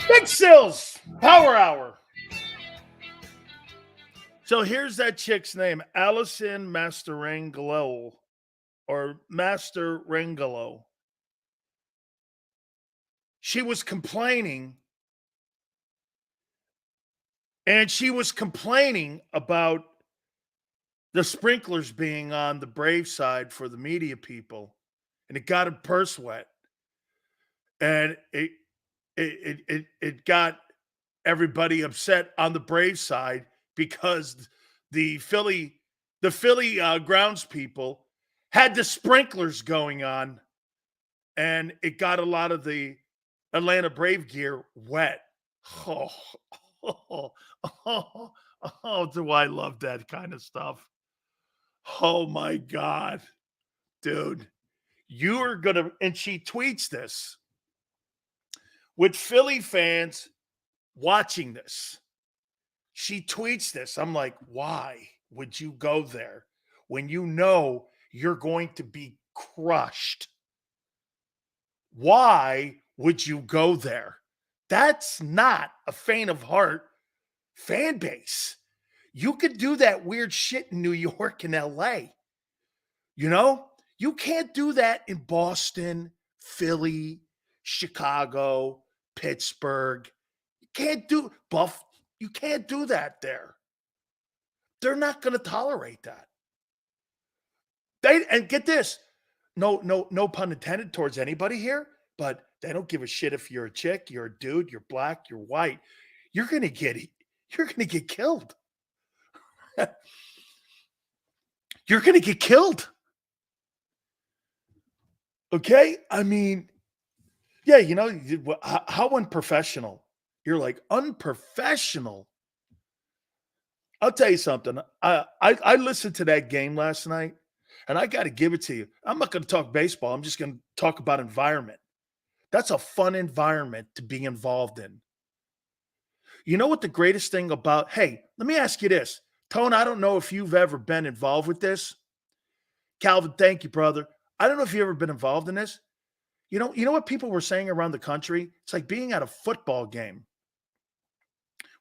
Big Sills Power Hour. So here's that chick's name, Allison Masterangelo or Master Rangelo. She was complaining, and she was complaining about the sprinklers being on the brave side for the media people, and it got her purse wet, and it got everybody upset on the brave side because the Philly grounds people had the sprinklers going on, and it got a lot of the Atlanta Brave gear wet. Oh, oh, oh, oh, do I love that kind of stuff? Oh my God, dude. You are gonna, and she tweets this with Philly fans watching this. She tweets this. I'm like, why would you go there when you know you're going to be crushed? Why would you go there? That's not a faint of heart fan base. You could do that weird shit in New York and LA. You know, you can't do that in Boston, Philly, Chicago, Pittsburgh. You can't do Buff. You can't do that there. They're not going to tolerate that. And get this, no pun intended towards anybody here, but they don't give a shit if you're a chick, you're a dude, you're black, you're white. You're gonna get killed. You're gonna get killed. Okay? I mean, yeah, you know, how unprofessional. You're like, unprofessional. I'll tell you something. I listened to that game last night, and I got to give it to you. I'm not going to talk baseball. I'm just going to talk about environment. That's a fun environment to be involved in. You know what the greatest thing about, hey, let me ask you this. Tone, I don't know if you've ever been involved with this. Calvin, thank you, brother. I don't know if you've ever been involved in this. You know what people were saying around the country? It's like being at a football game.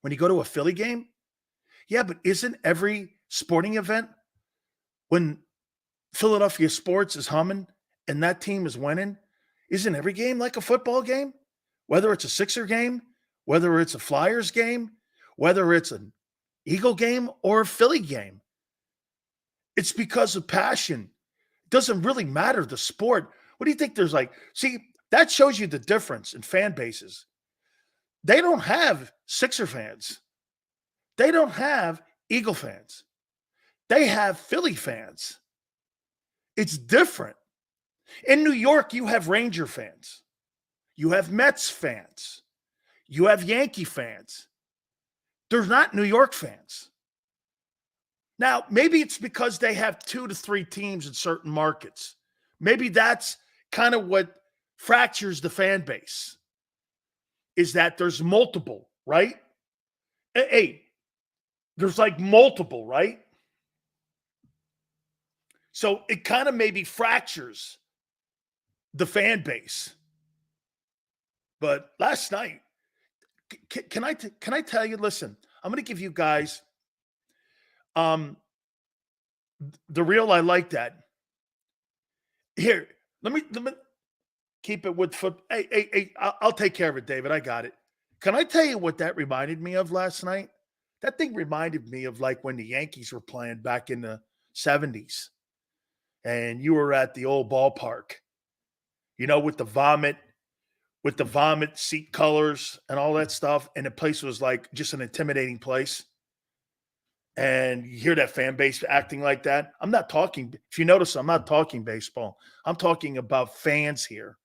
When you go to a Philly game, yeah, but isn't every sporting event when Philadelphia sports is humming and that team is winning, isn't every game like a football game? Whether it's a Sixer game, whether it's a Flyers game, whether it's an Eagle game or a Philly game. It's because of passion. It doesn't really matter the sport. What do you think there's like? See, that shows you the difference in fan bases. They don't have Sixer fans. They don't have Eagle fans. They have Philly fans. It's different. In New York, you have Ranger fans. You have Mets fans. You have Yankee fans. They're not New York fans. Now, maybe it's because they have 2 to 3 teams in certain markets. Maybe that's kind of what fractures the fan base, is that there's multiple, right? Hey, there's like multiple, right? So it kind of maybe fractures the fan base. But last night, can I tell you? Listen, I'm going to give you guys the real. I like that. Here, let me keep it with foot. Hey, I'll take care of it, David. I got it. Can I tell you what that reminded me of last night? That thing reminded me of like when the Yankees were playing back in the 70s, and you were at the old ballpark, you know, with the vomit seat colors and all that stuff. And the place was like just an intimidating place. And you hear that fan base acting like that. I'm not talking, if you notice, I'm not talking baseball. I'm talking about fans here.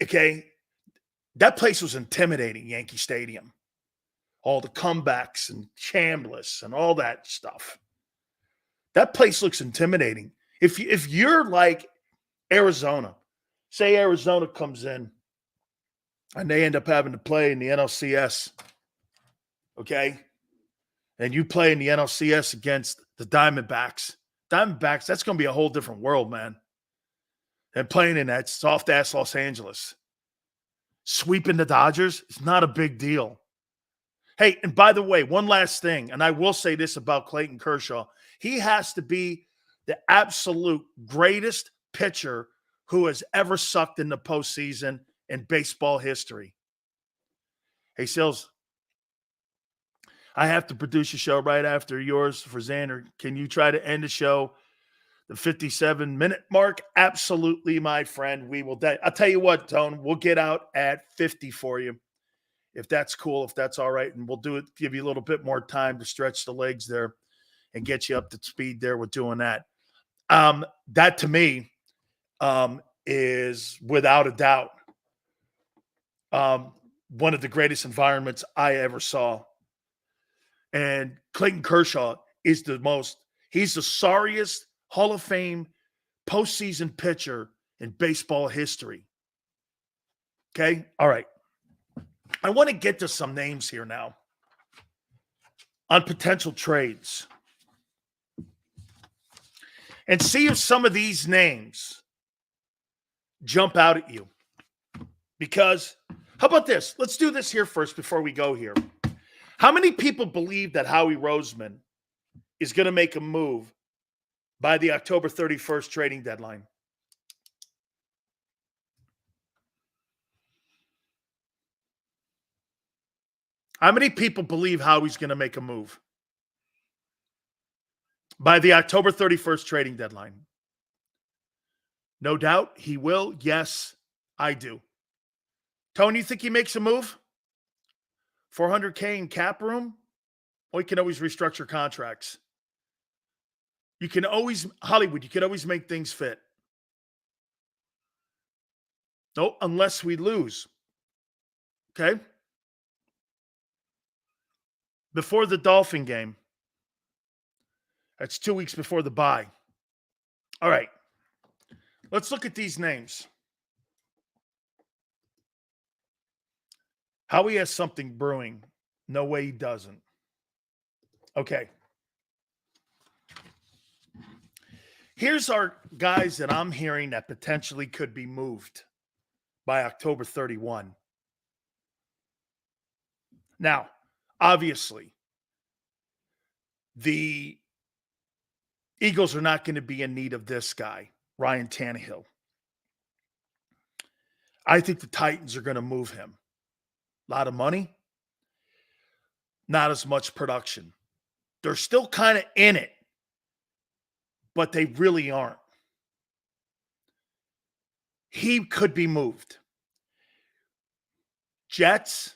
Okay. That place was intimidating, Yankee Stadium. All the comebacks and Chambliss and all that stuff. That place looks intimidating. If you're like Arizona, say Arizona comes in and they end up having to play in the NLCS, okay? And you play in the NLCS against the Diamondbacks. Diamondbacks, that's going to be a whole different world, man. And playing in that soft-ass Los Angeles. sweeping the Dodgers is not a big deal. Hey, and by the way, one last thing, and I will say this about Clayton Kershaw. He has to be the absolute greatest pitcher who has ever sucked in the postseason in baseball history. Hey, Sills, I have to produce a show right after yours for Xander. Can you try to end the show the 57-minute mark? Absolutely, my friend. We will. I'll tell you what, Tone, we'll get out at 50 for you. If that's cool, if that's all right. And we'll do it, give you a little bit more time to stretch the legs there and get you up to speed there with doing that. That to me is without a doubt one of the greatest environments I ever saw. And Clayton Kershaw is he's the sorriest Hall of Fame postseason pitcher in baseball history. Okay? All right. I want to get to some names here now on potential trades and see if some of these names jump out at you. Because, how about this? Let's do this here first before we go here. How many people believe that Howie Roseman is going to make a move by the October 31st trading deadline? How many people believe Howie's going to make a move by the October 31st trading deadline? No doubt he will. Yes, I do. Tony, you think he makes a move? $400K in cap room? Or you can always restructure contracts. You can always, Hollywood, you can always make things fit. No, unless we lose. Okay? Before the Dolphin game. That's 2 weeks before the bye. All right. Let's look at these names. Howie has something brewing. No way he doesn't. Okay. Here's our guys that I'm hearing that potentially could be moved by October 31. Now, obviously, the Eagles are not going to be in need of this guy, Ryan Tannehill. I think the Titans are going to move him. A lot of money, not as much production. They're still kind of in it, but they really aren't. He could be moved. Jets,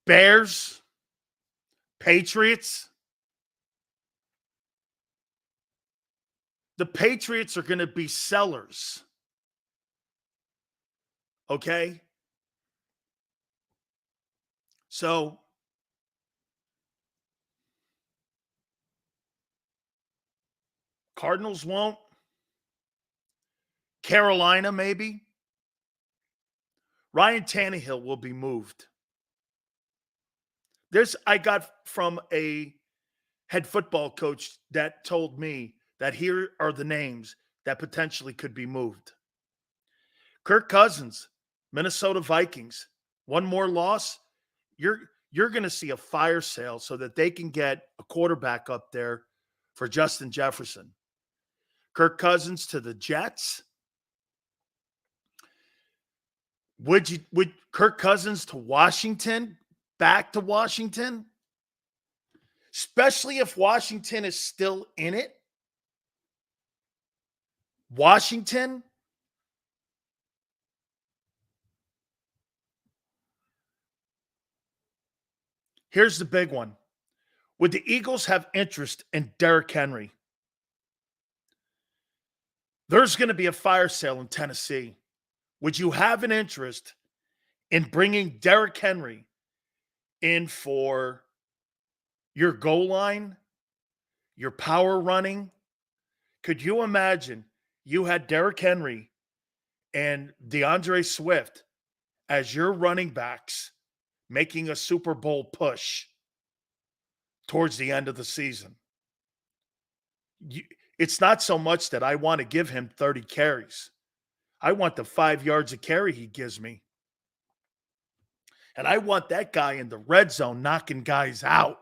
Bears, Patriots. The Patriots are going to be sellers. Okay? So, Cardinals won't. Carolina, maybe. Ryan Tannehill will be moved. I got from a head football coach that told me that here are the names that potentially could be moved. Kirk Cousins, Minnesota Vikings. One more loss, you're going to see a fire sale so that they can get a quarterback up there for Justin Jefferson. Kirk Cousins to the Jets. Would Kirk Cousins to Washington? Back to Washington? Especially if Washington is still in it. Washington? Here's the big one. Would the Eagles have interest in Derrick Henry? There's going to be a fire sale in Tennessee. Would you have an interest in bringing Derrick Henry in for your goal line, your power running? Could you imagine you had Derrick Henry and DeAndre Swift as your running backs making a Super Bowl push towards the end of the season? it's not so much that I want to give him 30 carries. I want the 5 yards a carry he gives me. And I want that guy in the red zone knocking guys out.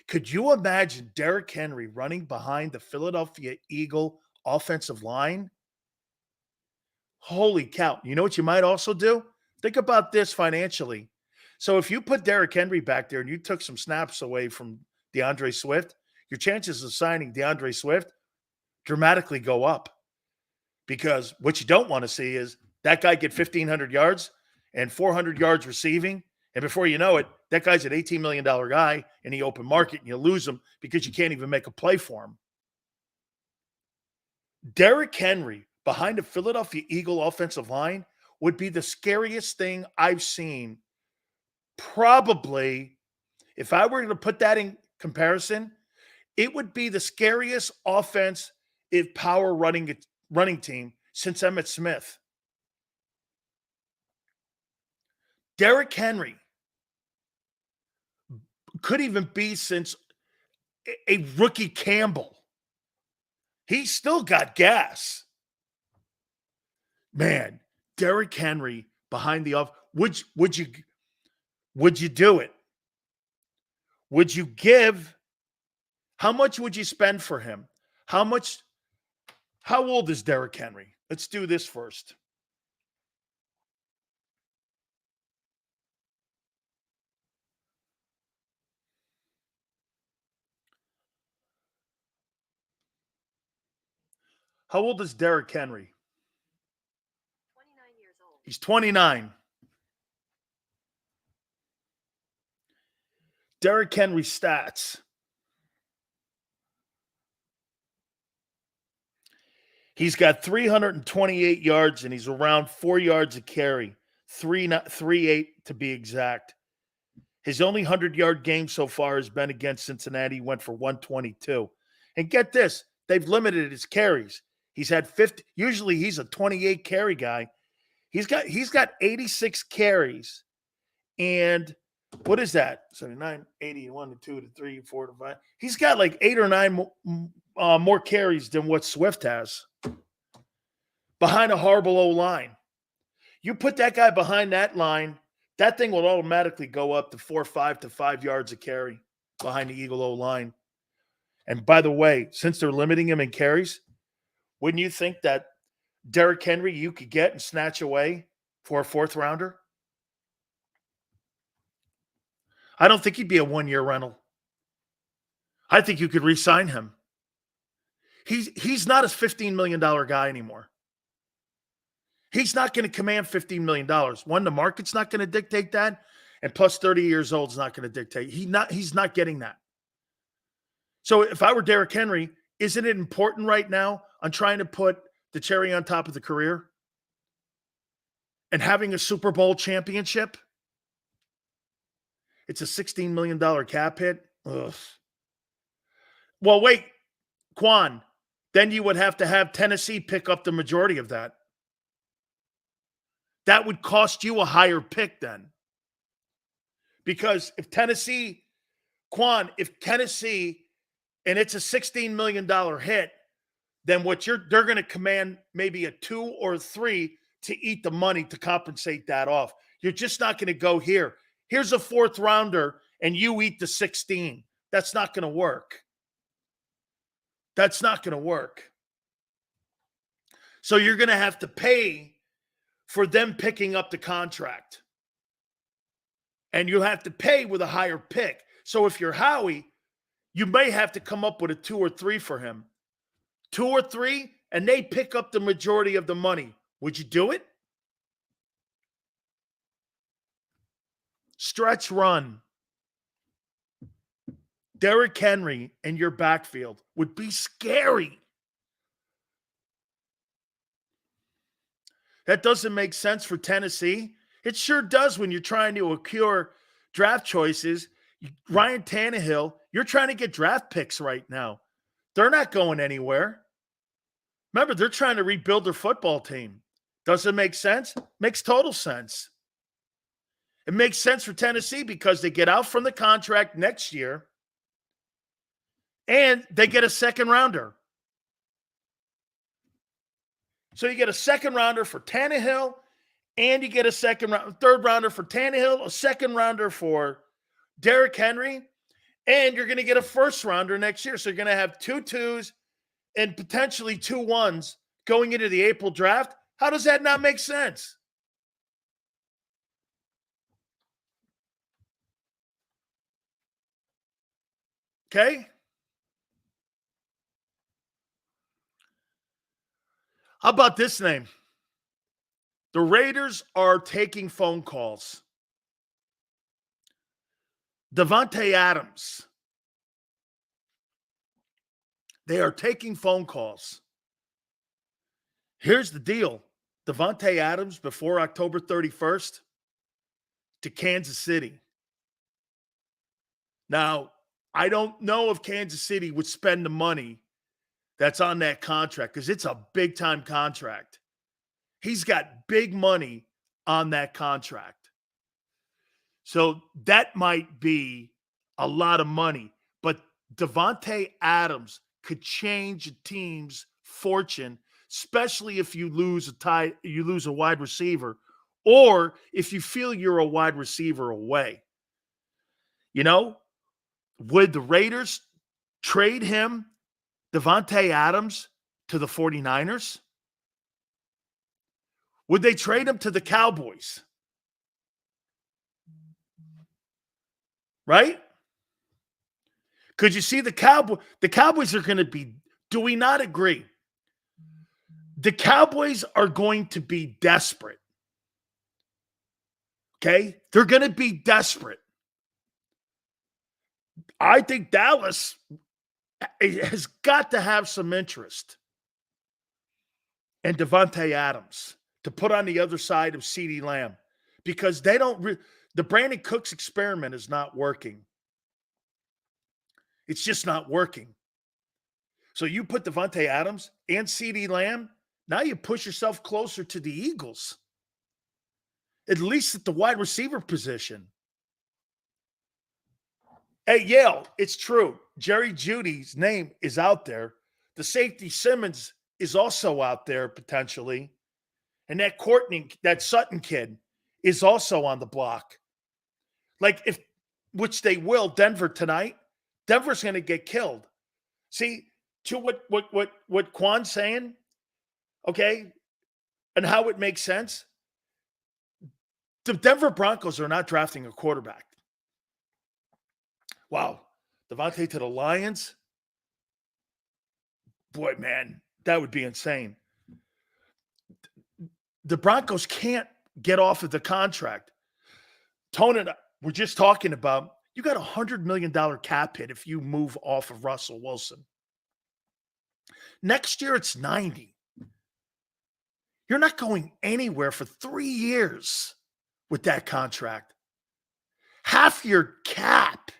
Could you imagine Derrick Henry running behind the Philadelphia Eagle offensive line? Holy cow. You know what you might also do? Think about this financially. So if you put Derrick Henry back there and you took some snaps away from DeAndre Swift, your chances of signing DeAndre Swift dramatically go up. Because what you don't want to see is that guy get 1,500 yards and 400 yards receiving. And before you know it, that guy's an $18 million guy in the open market and you lose him because you can't even make a play for him. Derrick Henry behind the Philadelphia Eagle offensive line would be the scariest thing I've seen. Probably, if I were to put that in comparison, it would be the scariest offense if power running team since Emmitt Smith. Derrick Henry could even be since a rookie Campbell. He's still got gas. Man, Derrick Henry behind the off. Would you do it? Would you give? How much would you spend for him? How old is Derrick Henry? Let's do this first. How old is Derrick Henry? 29 years old. He's 29. Derrick Henry stats. He's got 328 yards and he's around 4 yards a carry. 3.38 to be exact. His only 100-yard game so far has been against Cincinnati. He went for 122. And get this, they've limited his carries. He's had 50. Usually he's a 28 carry guy. He's got 86 carries. And what is that? 79, 80, 1 to 2 to 3, 4 to 5. He's got like 8 or 9 more carries than what Swift has. Behind a horrible O-line. You put that guy behind that line, that thing will automatically go up to 4 or 5 to 5 yards a carry behind the Eagle O-line. And by the way, since they're limiting him in carries, wouldn't you think that Derrick Henry you could get and snatch away for a 4th rounder? I don't think he'd be a 1-year rental. I think you could re-sign him. He's not a $15 million guy anymore. He's not going to command $15 million. One, the market's not going to dictate that, and plus 30 years old is not going to dictate. He's not getting that. So if I were Derrick Henry, isn't it important right now on trying to put the cherry on top of the career and having a Super Bowl championship? It's a $16 million cap hit. Ugh. Well, wait, Quan, then you would have to have Tennessee pick up the majority of that. That would cost you a higher pick then. Because if Tennessee, and it's a $16 million hit, then they're going to command maybe a 2 or 3 to eat the money to compensate that off. You're just not going to go here. Here's a 4th rounder and you eat the 16. That's not going to work. That's not going to work. So you're going to have to pay for them picking up the contract. And you have to pay with a higher pick. So if you're Howie, you may have to come up with a 2 or 3 for him. 2 or 3, and they pick up the majority of the money. Would you do it? Stretch run. Derrick Henry in your backfield would be scary. That doesn't make sense for Tennessee. It sure does when you're trying to acquire draft choices. Ryan Tannehill, you're trying to get draft picks right now. They're not going anywhere. Remember, they're trying to rebuild their football team. Does it make sense? Makes total sense. It makes sense for Tennessee because they get out from the contract next year and they get a 2nd rounder. So you get a second rounder for Tannehill, and you get a third rounder for Tannehill, a second rounder for Derrick Henry, and you're going to get a first rounder next year. So you're going to have 2 2s and potentially 2 1s going into the April draft. How does that not make sense? Okay. How about this name? The Raiders are taking phone calls. Davante Adams. They are taking phone calls. Here's the deal. Davante Adams before October 31st to Kansas City. Now, I don't know if Kansas City would spend the money that's on that contract because it's a big-time contract. He's got big money on that contract. So that might be a lot of money. But Davante Adams could change a team's fortune, especially if you lose a wide receiver, or if you feel you're a wide receiver away. You know, would the Raiders trade him, Davante Adams, to the 49ers? Would they trade him to the Cowboys? Right? Could you see the Cowboys are going to be, do we not agree? The Cowboys are going to be desperate. Okay? They're going to be desperate. I think Dallas has got to have some interest in Davante Adams to put on the other side of CeeDee Lamb because they don't the Brandon Cooks experiment is not working. It's just not working. So you put Davante Adams and CeeDee Lamb, now you push yourself closer to the Eagles, at least at the wide receiver position. Hey, Yale, it's true. Jerry Jeudy's name is out there. The safety Simmons is also out there potentially. And that Sutton kid is also on the block. Which they will, Denver tonight, Denver's going to get killed. See, to what Quan's saying, okay, and how it makes sense, the Denver Broncos are not drafting a quarterback. Wow. Davante to the Lions? Boy, man, that would be insane. The Broncos can't get off of the contract. Tone and I, we're just talking about, you got $100 million cap hit if you move off of Russell Wilson. Next year, it's 90. You're not going anywhere for 3 years with that contract. Half your cap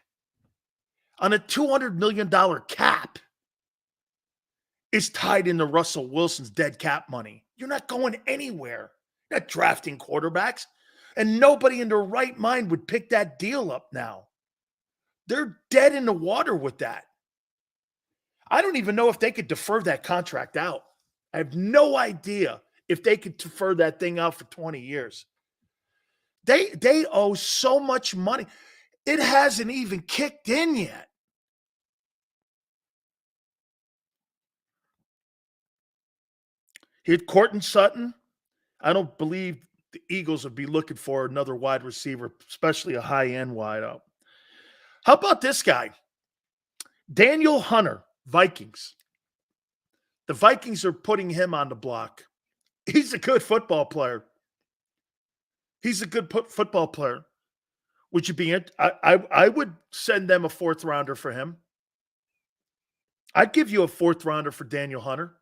on a $200 million cap is tied into Russell Wilson's dead cap money. You're not going anywhere. You're not drafting quarterbacks. And nobody in their right mind would pick that deal up now. They're dead in the water with that. I don't even know if they could defer that contract out. I have no idea if they could defer that thing out for 20 years. They owe so much money. It hasn't even kicked in yet. He had Courtland Sutton. I don't believe the Eagles would be looking for another wide receiver, especially a high-end wideout. How about this guy? Daniel Hunter, Vikings. The Vikings are putting him on the block. He's a good football player. He's a good football player. Would you be I would send them a 4th rounder for him. I'd give you a 4th rounder for Daniel Hunter.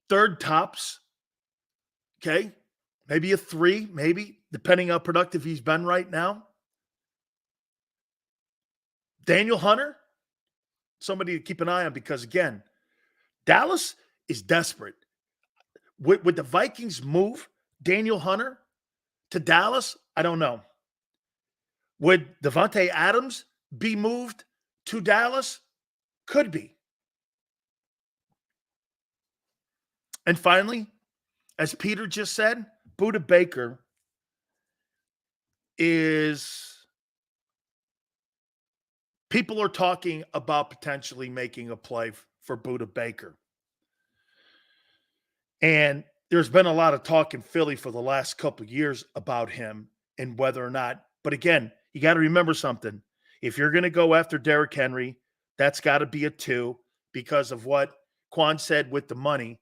3rd tops. Okay. Maybe a 3, maybe, depending how productive he's been right now. Daniel Hunter, somebody to keep an eye on because, again, Dallas is desperate. Would the Vikings move Daniel Hunter to Dallas? I don't know. Would Davante Adams be moved to Dallas? Could be. And finally, as Peter just said, Budda Baker is, people are talking about potentially making a play for Budda Baker. And there's been a lot of talk in Philly for the last couple of years about him and whether or not. But again, you got to remember something. If you're going to go after Derrick Henry, that's got to be a 2 because of what Quan said with the money.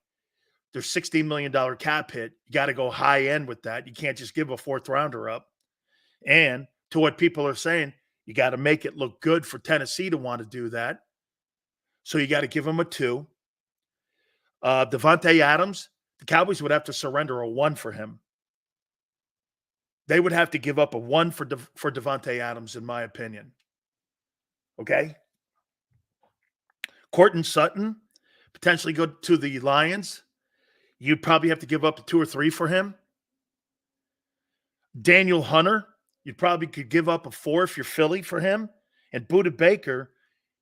There's $16 million cap hit. You got to go high end with that. You can't just give a 4th rounder up. And to what people are saying, you got to make it look good for Tennessee to want to do that. So you got to give him a 2. Devontae Adams, the Cowboys would have to surrender a 1 for him. They would have to give up a 1 for Devontae Adams, in my opinion. Okay? Courtland Sutton, potentially go to the Lions. You'd probably have to give up a 2 or 3 for him. Daniel Hunter, you probably could give up a 4 if you're Philly for him. And Budda Baker,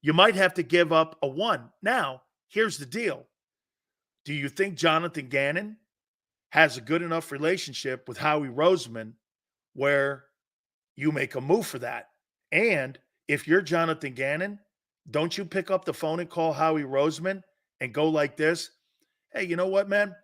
you might have to give up a 1. Now, here's the deal. Do you think Jonathan Gannon has a good enough relationship with Howie Roseman where you make a move for that? And if you're Jonathan Gannon, don't you pick up the phone and call Howie Roseman and go like this? Hey, you know what, man?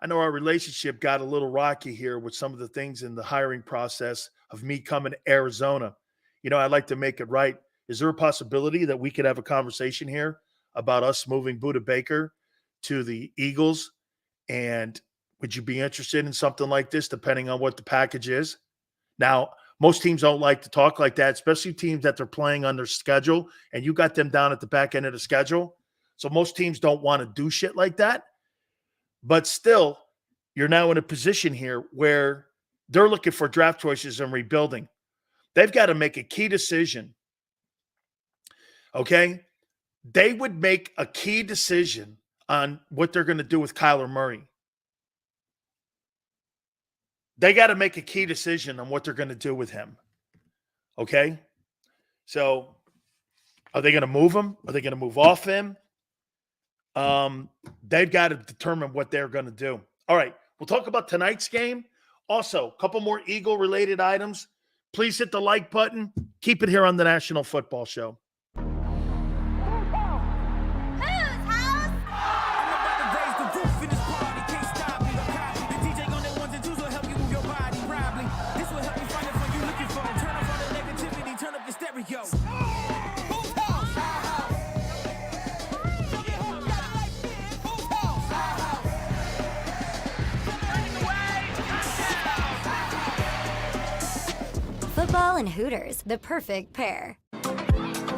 I know our relationship got a little rocky here with some of the things in the hiring process of me coming to Arizona. You know, I'd like to make it right. Is there a possibility that we could have a conversation here about us moving Budda Baker to the Eagles? And would you be interested in something like this, depending on what the package is? Now, most teams don't like to talk like that, especially teams that they're playing on their schedule, and you got them down at the back end of the schedule. So most teams don't want to do shit like that. But still, you're now in a position here where they're looking for draft choices and rebuilding. They've got to make a key decision. Okay? They would make a key decision on what they're going to do with Kyler Murray. They got to make a key decision on what they're going to do with him. Okay? So, are they going to move him? Are they going to move off him? They've got to determine what they're going to do. All right. We'll talk about tonight's game. Also, a couple more Eagle-related items. Please hit the like button. Keep it here on the National Football Show. Football and Hooters, the perfect pair.